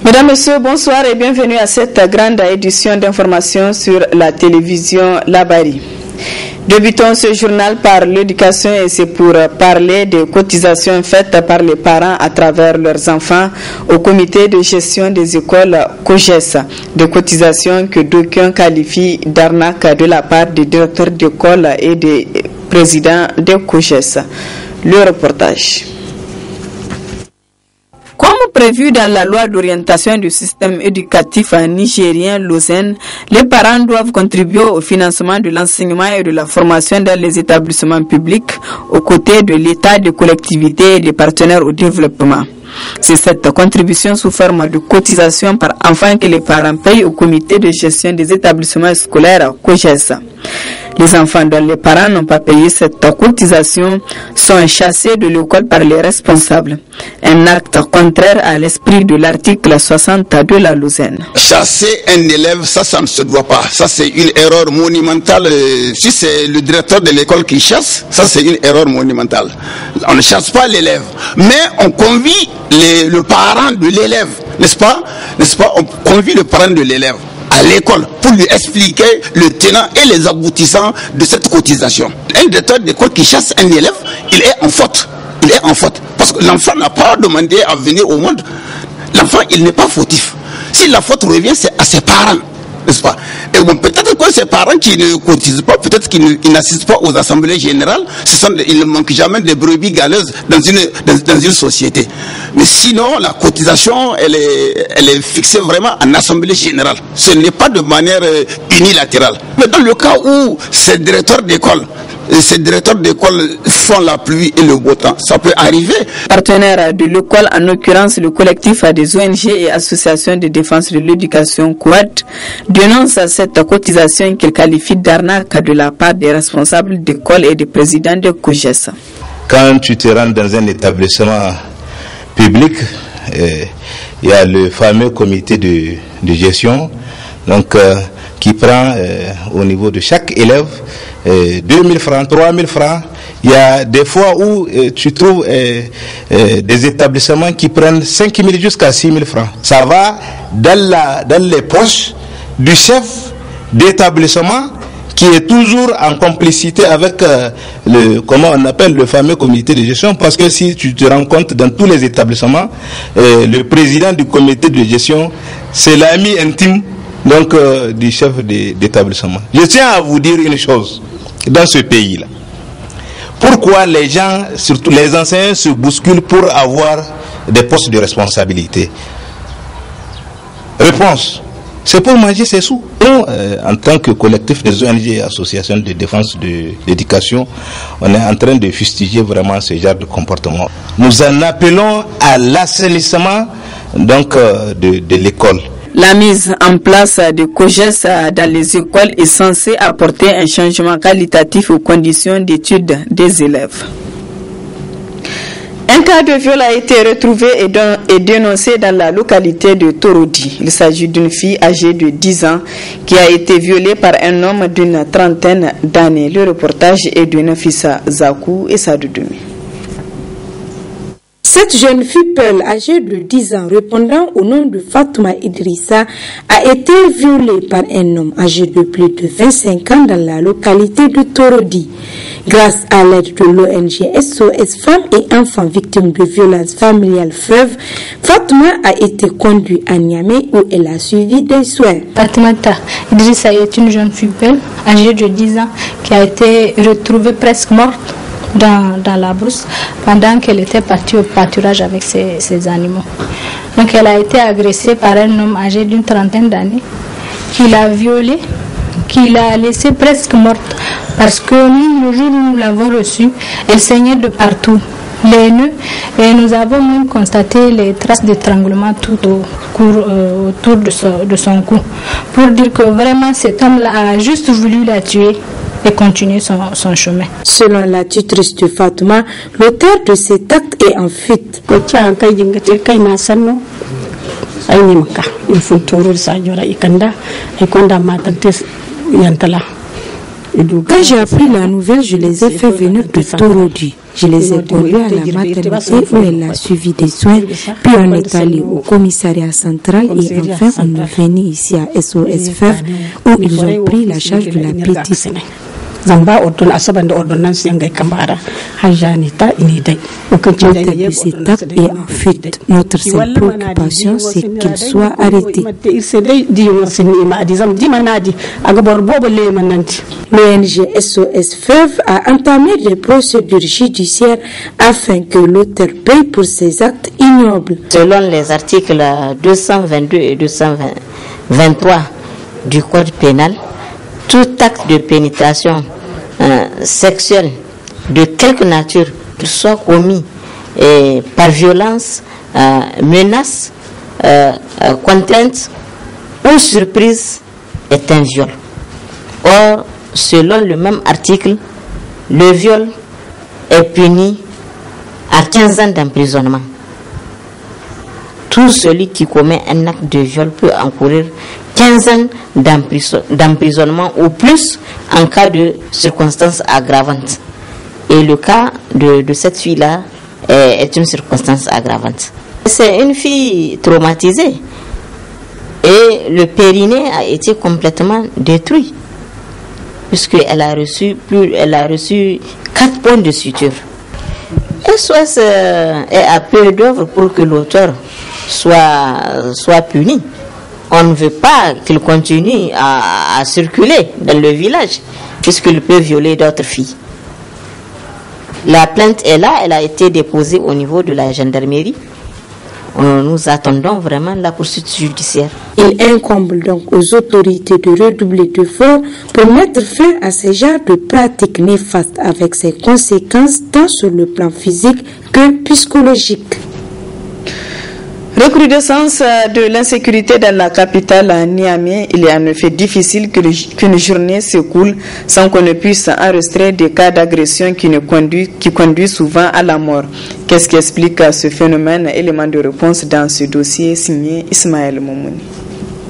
Mesdames, Messieurs, bonsoir et bienvenue à cette grande édition d'information sur la télévision Labari. Débutons ce journal par l'éducation et c'est pour parler des cotisations faites par les parents à travers leurs enfants au comité de gestion des écoles COGES. Des cotisations que d'aucuns qualifient d'arnaque de la part des directeurs d'école et des présidents des COGES. Le reportage. Comme prévu dans la loi d'orientation du système éducatif nigérien Lausanne, les parents doivent contribuer au financement de l'enseignement et de la formation dans les établissements publics aux côtés de l'État, des collectivités et des partenaires au développement. C'est cette contribution sous forme de cotisation par enfant que les parents payent au comité de gestion des établissements scolaires COGES. Les enfants dont les parents n'ont pas payé cette cotisation sont chassés de l'école par les responsables. Un acte contraire à l'esprit de l'article 60 de la Lausanne. Chasser un élève, ça ne se doit pas. Ça, c'est une erreur monumentale. Si c'est le directeur de l'école qui chasse, ça, c'est une erreur monumentale. On ne chasse pas l'élève, mais on convie le parent de l'élève, n'est-ce pas? On convie le parent de l'élève à l'école pour lui expliquer le tenant et les aboutissants de cette cotisation. Un directeur d'école qui chasse un élève, il est en faute. Parce que l'enfant n'a pas demandé à venir au monde. L'enfant, il n'est pas fautif. Si la faute revient, c'est à ses parents, n'est-ce pas? Et bon, peut-être que ces parents qui ne cotisent pas, peut-être qu'ils n'assistent pas aux assemblées générales, ils ne manquent jamais de brebis galeuses dans une société. Mais sinon, la cotisation, elle est fixée vraiment en assemblée générale. Ce n'est pas de manière unilatérale. Mais dans le cas où ces directeurs d'école font la pluie et le beau temps, ça peut arriver. Partenaire de l'école, en l'occurrence le collectif des ONG et associations de défense de l'éducation QUAD, dénonce cette cotisation qu'il qualifie d'arnaque de la part des responsables d'école et des présidents de COGES. Quand tu te rends dans un établissement public, il y a le fameux comité de gestion, donc qui prend au niveau de chaque élève 2000 francs, 3000 francs. Il y a des fois où tu trouves des établissements qui prennent 5000 jusqu'à 6000 francs. Ça va dans les poches du chef d'établissement qui est toujours en complicité avec le fameux comité de gestion, parce que si tu te rends compte, dans tous les établissements, le président du comité de gestion, c'est l'ami intime du chef d'établissement. Je tiens à vous dire une chose, dans ce pays-là, pourquoi les gens, surtout les enseignants, se bousculent pour avoir des postes de responsabilité? Réponse: c'est pour manger ses sous. Nous, en tant que collectif des ONG et associations de défense de l'éducation, on est en train de fustiger vraiment ce genre de comportement. Nous en appelons à l'assainissement de l'école. La mise en place de COGES dans les écoles est censée apporter un changement qualitatif aux conditions d'études des élèves. Un cas de viol a été retrouvé et dénoncé dans la localité de Torodi. Il s'agit d'une fille âgée de 10 ans qui a été violée par un homme d'une trentaine d'années. Le reportage est de Nafissa Zakou et Sadoudoumi. Cette jeune fille Pearl, âgée de 10 ans, répondant au nom de Fatouma Idrissa, a été violée par un homme âgé de plus de 25 ans dans la localité de Torodi. Grâce à l'aide de l'ONG SOS Femmes et Enfants Victimes de Violences Familiales Fleuve, Fatouma a été conduite à Niamey où elle a suivi des soins. Fatoumata Idrissa est une jeune fille Pearl, âgée de 10 ans, qui a été retrouvée presque morte dans la brousse pendant qu'elle était partie au pâturage avec ses animaux. Donc elle a été agressée par un homme âgé d'une trentaine d'années qui l'a violée, qui l'a laissée presque morte parce que nous, le jour où nous l'avons reçue, elle saignait de partout, les nœuds, et nous avons même constaté les traces d'étranglement tout autour de son cou, pour dire que vraiment cet homme-là a juste voulu la tuer et continuer son chemin. Selon la tutrice de Fatouma, l'auteur de cet acte est en fuite. Quand j'ai appris la nouvelle, je les ai fait venir de Torodi. Je les ai conduits à la maternité où elle a suivi des soins. Puis on est allé au commissariat central et enfin on est venu ici à SOS FEV où ils ont pris la charge de la petite. Zamba ordon asabande ordonnance yangay kambara hajanita inidai Cette étape est en fuite. Notre seule préoccupation, c'est qu'il soit arrêté. L'ONG SOS FEV a entamé des procédures judiciaires afin que l'auteur paye pour ses actes ignobles. Selon les articles 222 et 223 du Code pénal, tout acte de pénétration sexuelle de quelque nature qu'il soit commis par violence, menace, contrainte ou surprise est un viol. Or, selon le même article, le viol est puni à 15 ans d'emprisonnement. Tout celui qui commet un acte de viol peut encourir 15 ans d'emprisonnement ou plus en cas de circonstances aggravantes. Et le cas de cette fille-là est une circonstance aggravante. C'est une fille traumatisée et le périnée a été complètement détruit puisqu'elle a reçu 4 points de suture. SOS est à peu d'œuvre pour que l'auteur soit puni. On ne veut pas qu'il continue à circuler dans le village puisqu'il peut violer d'autres filles. La plainte est là, elle a été déposée au niveau de la gendarmerie. Nous attendons vraiment la poursuite judiciaire. Il incombe donc aux autorités de redoubler d'efforts pour mettre fin à ce genre de pratiques néfastes avec ses conséquences tant sur le plan physique que psychologique. Recrudescence de l'insécurité dans la capitale à Niamey, il est en effet difficile qu'une journée s'écoule sans qu'on ne puisse enregistrer des cas d'agression qui conduisent souvent à la mort. Qu'est-ce qui explique ce phénomène? Élément de réponse dans ce dossier signé Ismaël Moumouni.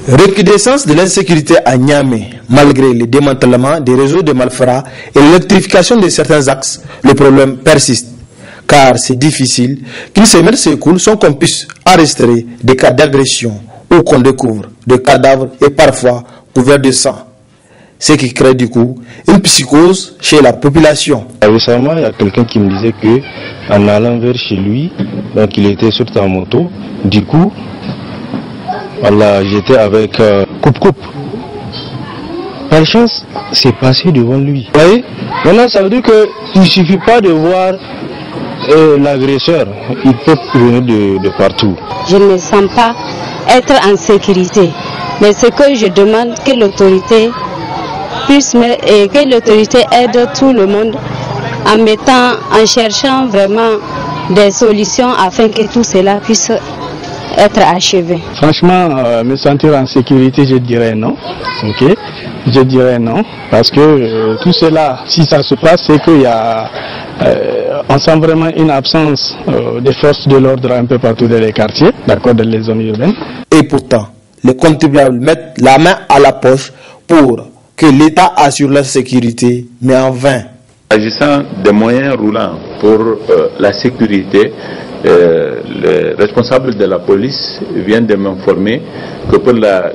Recrudescence de l'insécurité à Niamey, malgré le démantèlement des réseaux de malfrats et l'électrification de certains axes, le problème persiste. Car c'est difficile qu'une semaine s'écoule sans qu'on puisse enregistrer des cas d'agression ou qu'on découvre des cadavres et parfois couverts de sang. Ce qui crée du coup une psychose chez la population. Récemment, il y a quelqu'un qui me disait que en allant vers chez lui, donc il était sur sa moto, du coup, voilà, j'étais avec coupe-coupe. Par chance, c'est passé devant lui. Vous voyez? Maintenant, ça veut dire qu'il ne suffit pas de voir l'agresseur, il peut venir de partout. Je ne me sens pas être en sécurité, mais ce que je demande, que l'autorité aide tout le monde en cherchant vraiment des solutions afin que tout cela puisse être achevé. Franchement, me sentir en sécurité, je dirais non. Ok, je dirais non, parce que tout cela, si ça se passe, c'est qu'il y a on sent vraiment une absence des forces de l'ordre un peu partout dans les quartiers, d'accord, dans les zones urbaines. Et pourtant, les contribuables mettent la main à la poche pour que l'État assure leur sécurité, mais en vain. Agissant des moyens roulants pour la sécurité, le responsable de la police vient de m'informer que pour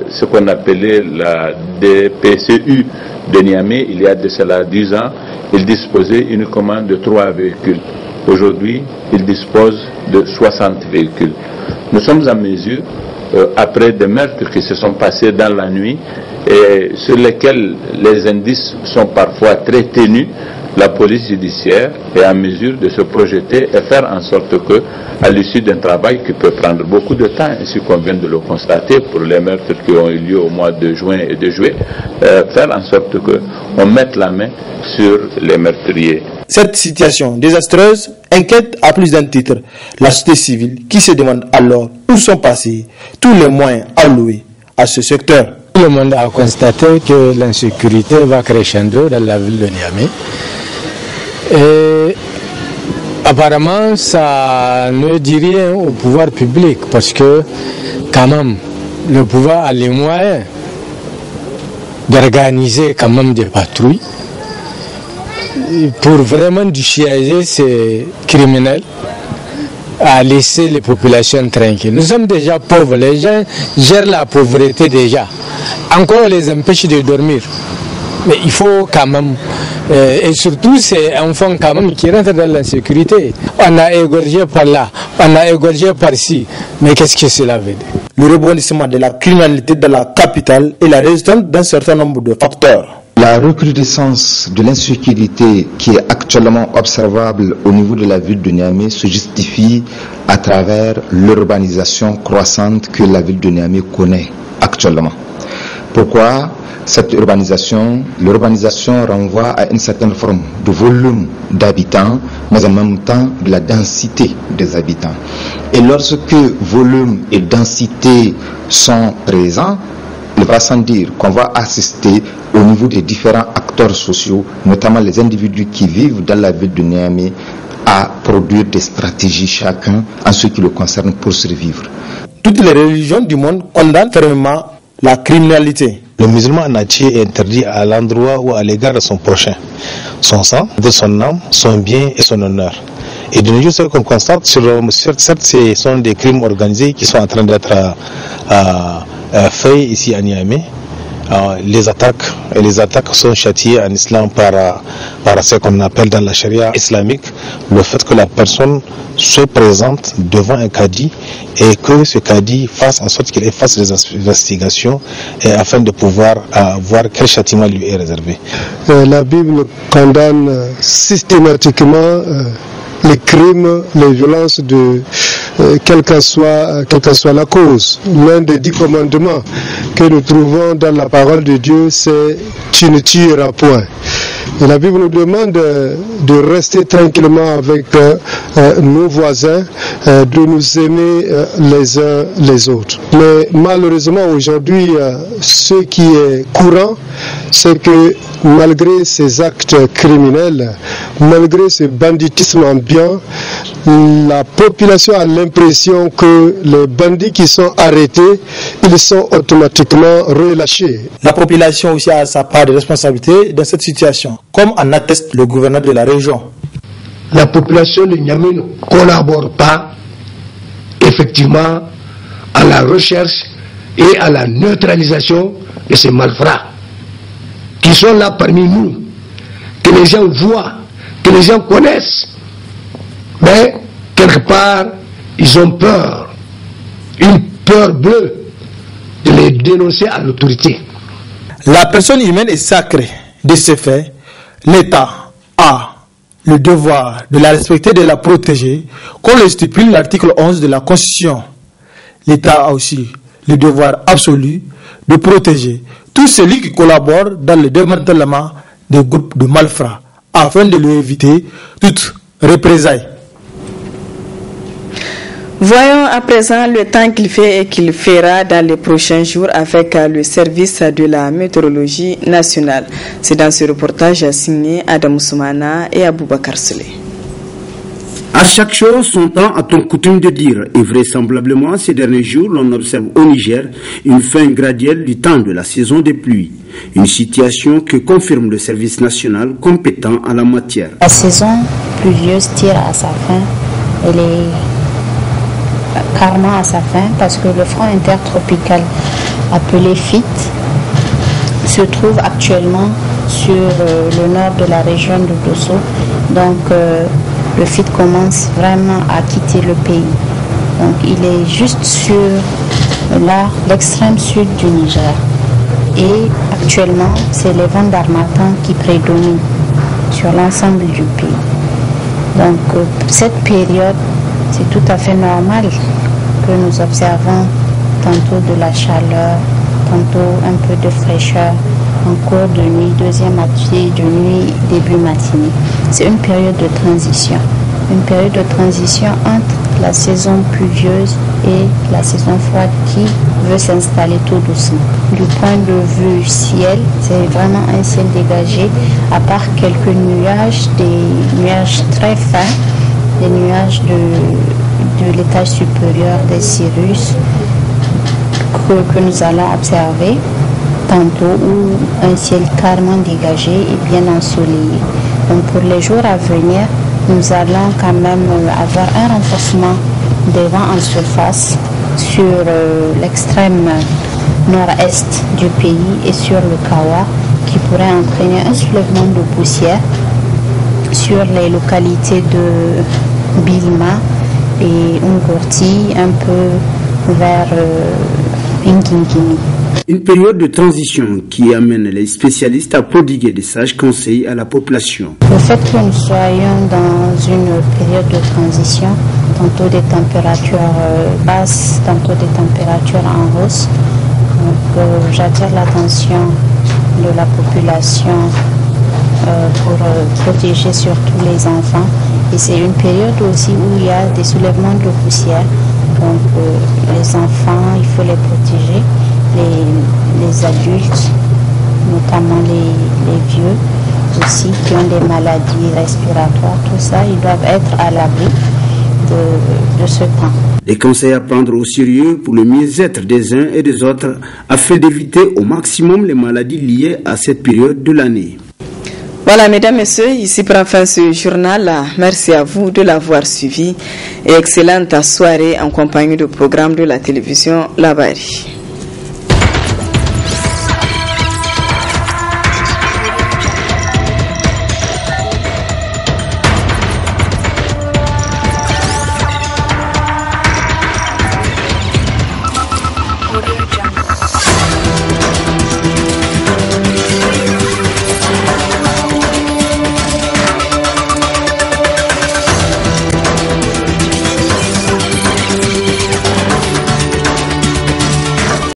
ce qu'on appelait la DPCU de Niamey, il y a de cela 10 ans, il disposait uniquement de 3 véhicules. Aujourd'hui, il dispose de 60 véhicules. Nous sommes en mesure, après des meurtres qui se sont passés dans la nuit et sur lesquels les indices sont parfois très ténus, la police judiciaire est en mesure de se projeter et faire en sorte que, à l'issue d'un travail qui peut prendre beaucoup de temps, ainsi qu'on vient de le constater pour les meurtres qui ont eu lieu au mois de juin et de juillet, faire en sorte qu'on mette la main sur les meurtriers. Cette situation désastreuse inquiète à plus d'un titre la société civile qui se demande alors où sont passés tous les moyens alloués à ce secteur. Tout le monde a constaté que l'insécurité va crescendo dans la ville de Niamey. Et apparemment, ça ne dit rien au pouvoir public parce que, quand même, le pouvoir a les moyens d'organiser quand même des patrouilles pour vraiment dissuader ces criminels à laisser les populations tranquilles. Nous sommes déjà pauvres, les gens gèrent la pauvreté déjà. Encore on les empêche de dormir. Mais il faut quand même, et surtout ces enfants quand même qui rentrent dans l'insécurité. On a égorgé par là, on a égorgé par ci. Mais qu'est-ce que cela veut dire? Le rebondissement de la criminalité dans la capitale est la résultante d'un certain nombre de facteurs. La recrudescence de l'insécurité qui est actuellement observable au niveau de la ville de Niamey se justifie à travers l'urbanisation croissante que la ville de Niamey connaît actuellement. Pourquoi cette urbanisation? L'urbanisation renvoie à une certaine forme de volume d'habitants, mais en même temps de la densité des habitants. Et lorsque volume et densité sont présents, il va sans dire qu'on va assister au niveau des différents acteurs sociaux, notamment les individus qui vivent dans la ville de Niamey, à produire des stratégies chacun en ce qui le concerne pour survivre. Toutes les religions du monde condamnent fermement la criminalité. Le musulman en entier est interdit à l'endroit ou à l'égard de son prochain, son sang, de son âme, son bien et son honneur. Et de nos jours, ce qu'on constate, certes, ce sont des crimes organisés qui sont en train d'être faits ici à Niamey. Les attaques sont châtiées en islam par ce qu'on appelle dans la charia islamique le fait que la personne se présente devant un cadi et que ce cadi fasse en sorte qu'il fasse des investigations afin de pouvoir voir quel châtiment lui est réservé. La Bible condamne systématiquement les crimes, les violences de quelle qu'en soit la cause. L'un des 10 commandements que nous trouvons dans la parole de Dieu, c'est « tu ne tueras point ». Et la Bible nous demande de rester tranquillement avec nos voisins, de nous aimer les uns les autres. Mais malheureusement aujourd'hui, ce qui est courant, c'est que malgré ces actes criminels, malgré ce banditisme ambiant, la population a l'impression que les bandits qui sont arrêtés, ils sont automatiquement relâchés. La population aussi a sa part de responsabilité dans cette situation, comme en atteste le gouverneur de la région. La population de Niamey ne collabore pas effectivement à la recherche et à la neutralisation de ces malfrats qui sont là parmi nous, que les gens voient, que les gens connaissent. Mais quelque part, ils ont peur, une peur bleue de les dénoncer à l'autorité. La personne humaine est sacrée. De ce fait, l'État a le devoir de la respecter et de la protéger, comme le stipule l'article 11 de la Constitution. L'État a aussi le devoir absolu de protéger tous ceux qui collaborent dans le démantèlement des groupes de malfrats, afin de lui éviter toute représailles. Voyons à présent le temps qu'il fait et qu'il fera dans les prochains jours avec le service de la météorologie nationale. C'est dans ce reportage signé Adam Soumana et Aboubakar Sele. À chaque chose, son temps a-t-on coutume de dire. Et vraisemblablement, ces derniers jours, l'on observe au Niger une fin graduelle du temps de la saison des pluies. Une situation que confirme le service national compétent en la matière. La saison pluvieuse tire à sa fin. Elle est carrément à sa fin parce que le front intertropical appelé FIT se trouve actuellement sur le nord de la région de Dosso. Donc le FIT commence vraiment à quitter le pays. Donc il est juste sur l'extrême sud du Niger. Et actuellement, c'est les vents d'harmattan qui prédominent sur l'ensemble du pays. Donc cette période, c'est tout à fait normal que nous observons tantôt de la chaleur, tantôt un peu de fraîcheur, en cours de nuit, deuxième moitié de nuit, début matinée. C'est une période de transition. Une période de transition entre la saison pluvieuse et la saison froide qui veut s'installer tout doucement. Du point de vue ciel, c'est vraiment un ciel dégagé, à part quelques nuages, des nuages très fins, des nuages de l'étage supérieur des cirrus que nous allons observer tantôt, ou un ciel carrément dégagé et bien ensoleillé. Donc pour les jours à venir, nous allons quand même avoir un renforcement des vents en surface sur l'extrême nord-est du pays et sur le Kawa, qui pourrait entraîner un soulèvement de poussière sur les localités de Bilma et Ngurti, un peu vers Ngingimi. Une période de transition qui amène les spécialistes à prodiguer des sages conseils à la population. Le fait que nous soyons dans une période de transition, tantôt des températures basses, tantôt des températures en hausse, donc j'attire l'attention de la population pour protéger surtout les enfants. Et c'est une période aussi où il y a des soulèvements de poussière. Donc les enfants, il faut les protéger. Les adultes, notamment les vieux aussi, qui ont des maladies respiratoires, tout ça, ils doivent être à l'abri de ce temps. Des conseils à prendre au sérieux pour le mieux-être des uns et des autres afin d'éviter au maximum les maladies liées à cette période de l'année. Voilà, mesdames, messieurs, ici prend fin ce journal. Merci à vous de l'avoir suivi et excellente soirée en compagnie du programme de la télévision La Bari.